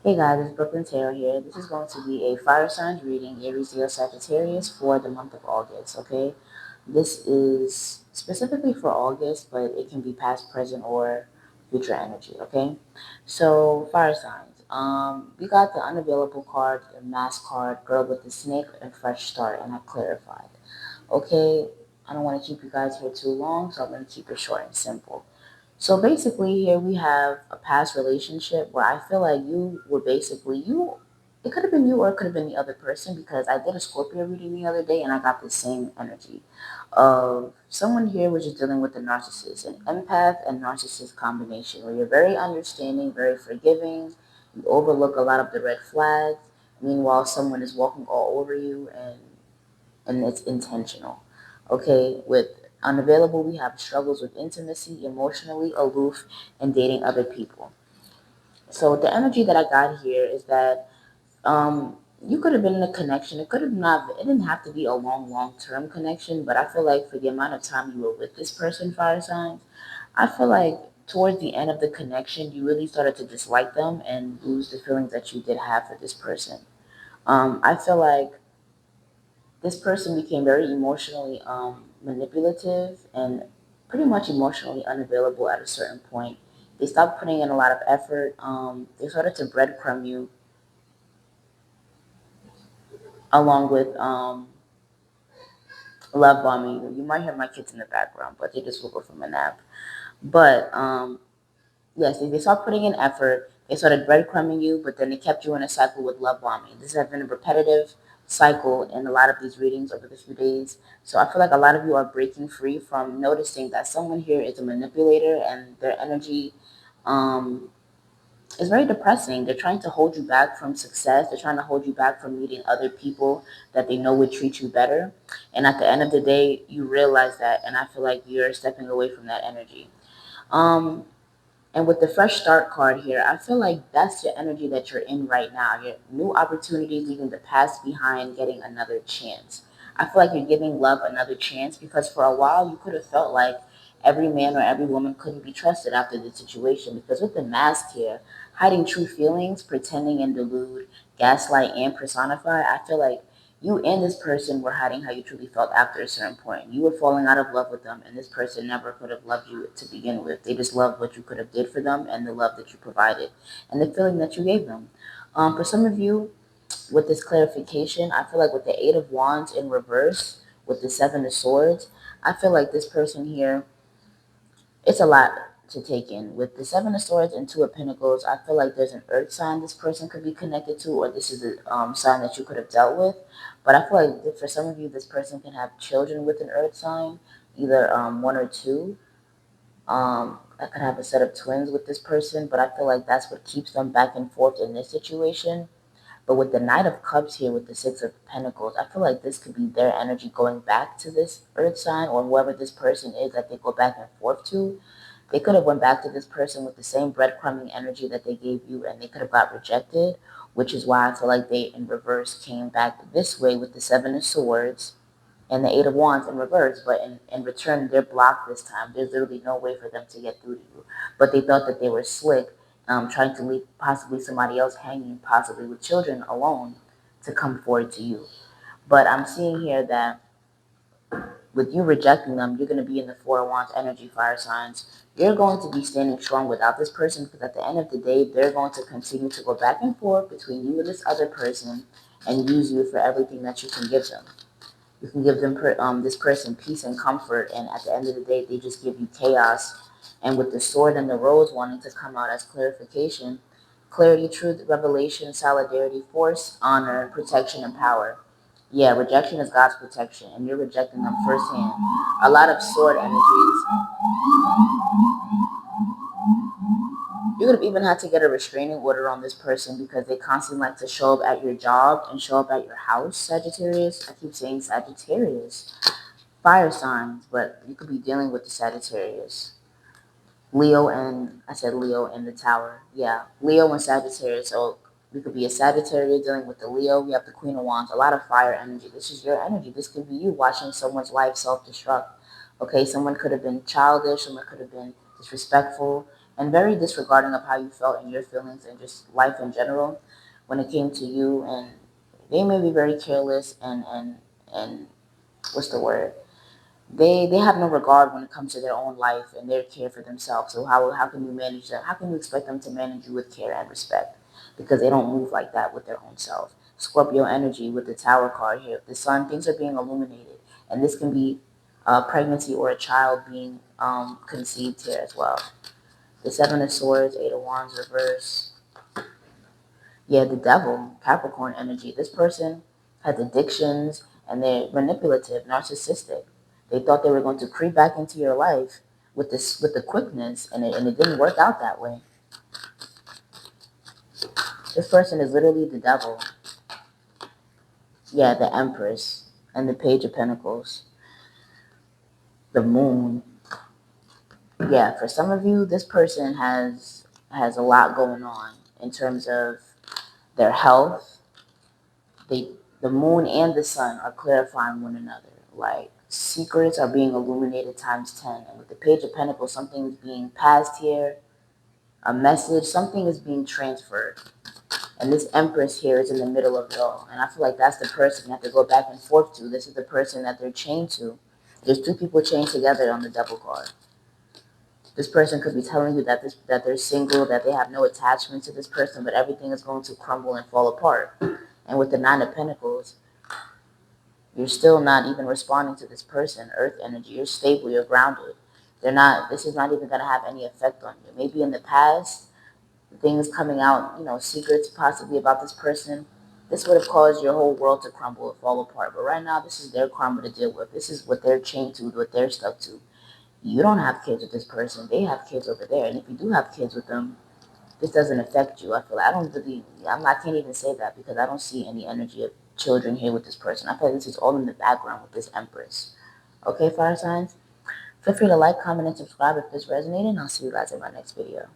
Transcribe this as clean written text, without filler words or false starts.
Hey guys, it's Brooklyn here. This is going to be a fire signs reading, Aries, Leo, Sagittarius for the month of August, okay? This is specifically for August, but it can be past, present, or future energy, okay? So, fire signs. We got the unavailable card, the mask card, girl with the snake, and fresh start, and I clarified. Okay, I don't want to keep you guys here too long, so I'm going to keep it short and simple. So basically, here we have a past relationship where I feel like you were basically you. It could have been you or it could have been the other person because I did a Scorpio reading the other day and I got the same energy of someone here was just dealing with a narcissist, an empath and narcissist combination where you're very understanding, very forgiving, you overlook a lot of the red flags. Meanwhile, someone is walking all over you and it's intentional. Okay, with unavailable, we have struggles with intimacy, emotionally aloof, and dating other people. So the energy that I got here is that you could have been in a connection. It could have not. It didn't have to be a long term connection. But I feel like for the amount of time you were with this person, fire signs, I feel like towards the end of the connection, you really started to dislike them and lose the feelings that you did have for this person. I feel like this person became very emotionally manipulative and pretty much emotionally unavailable at a certain point. They stopped putting in a lot of effort. They started to breadcrumb you along with love bombing you. You might hear my kids in the background, but they just woke up from a nap. But yes, they stopped putting in effort. They started breadcrumbing you, but then they kept you in a cycle with love bombing. This has been a repetitive cycle in a lot of these readings over the few days. So I feel like a lot of you are breaking free from noticing that someone here is a manipulator and their energy um, is very depressing. They're trying to hold you back from success. They're trying to hold you back from meeting other people that they know would treat you better. And at the end of the day, you realize that, and I feel like you're stepping away from that energy. Um, and with the fresh start card here, I feel like that's the energy that you're in right now. Your new opportunities, leaving the past behind, getting another chance. I feel like you're giving love another chance because for a while you could have felt like every man or every woman couldn't be trusted after this situation. Because with the mask here, hiding true feelings, pretending and delude, gaslight and personify, I feel like you and this person were hiding how you truly felt after a certain point. You were falling out of love with them, and this person never could have loved you to begin with. They just loved what you could have did for them and the love that you provided and the feeling that you gave them. For some of you, with this clarification, I feel like with the Eight of Wands in reverse, with the Seven of Swords, I feel like this person here, it's a lot to take in. With the Seven of Swords and Two of Pentacles, I feel like there's an earth sign this person could be connected to, or this is a sign that you could have dealt with. But I feel like for some of you, this person can have children with an earth sign, either one or two. I could have a set of twins with this person, but I feel like that's what keeps them back and forth in this situation. But with the Knight of Cups here, with the Six of Pentacles, I feel like this could be their energy going back to this earth sign or whoever this person is that they go back and forth to. They could have went back to this person with the same breadcrumbing energy that they gave you, and they could have got rejected, which is why I feel like they, in reverse, came back this way with the Seven of Swords and the Eight of Wands in reverse, but in return, they're blocked this time. There's literally no way for them to get through to you. But they thought that they were slick, trying to leave possibly somebody else hanging, possibly with children alone, to come forward to you. But I'm seeing here that with you rejecting them, you're going to be in the Four of Wands energy, fire signs. You're going to be standing strong without this person because at the end of the day, they're going to continue to go back and forth between you and this other person and use you for everything that you can give them. You can give them this person peace and comfort, and at the end of the day, they just give you chaos. And with the sword and the rose wanting to come out as clarification, clarity, truth, revelation, solidarity, force, honor, protection, and power. Yeah, rejection is God's protection, and you're rejecting them firsthand. A lot of sword energies. You could have even had to get a restraining order on this person because they constantly like to show up at your job and show up at your house, Sagittarius. I keep saying Sagittarius. Fire signs, but you could be dealing with the Sagittarius. Leo and I said Leo in the tower. Yeah, Leo and Sagittarius. So we could be a Sagittarius dealing with the Leo. We have the Queen of Wands. A lot of fire energy. This is your energy. This could be you watching someone's life self-destruct. Okay, someone could have been childish. Someone could have been disrespectful. and very disregarding of how you felt and your feelings and just life in general when it came to you. And they may be very careless and what's the word? They have no regard when it comes to their own life and their care for themselves. So how can you manage them? How can you expect them to manage you with care and respect? Because they don't move like that with their own self. Scorpio energy with the Tower card here. The sun, things are being illuminated, and this can be a pregnancy or a child being conceived here as well. The Seven of Swords, Eight of Wands reverse. Yeah, the Devil, Capricorn energy. This person has addictions and they're manipulative, narcissistic. They thought they were going to creep back into your life with this with the quickness, and it didn't work out that way. This person is literally the devil. Yeah, the Empress and the Page of Pentacles, the Moon. Yeah, for some of you, this person has a lot going on in terms of their health. They the moon and the sun are clarifying one another. Like secrets are being illuminated times 10. And with the Page of Pentacles, something is being passed here, a message, something is being transferred. And this Empress here is in the middle of it all. And I feel like that's the person you have to go back and forth to. This is the person that they're chained to. There's two people chained together on the Devil card. This person could be telling you that they're single, that they have no attachment to this person, but everything is going to crumble and fall apart. And with the Nine of Pentacles, you're still not even responding to this person, earth energy. You're stable, you're grounded. This is not even going to have any effect on you. Maybe in the past, things coming out, secrets possibly about this person, this would have caused your whole world to crumble and fall apart. But right now, this is their karma to deal with. This is what they're chained to, what they're stuck to. You don't have kids with this person. They have kids over there. And if you do have kids with them, this doesn't affect you. I feel like I can't even say that because I don't see any energy of children here with this person. I feel like this is all in the background with this Empress. Okay, fire signs? Feel free to like, comment, and subscribe if this resonated, and I'll see you guys in my next video.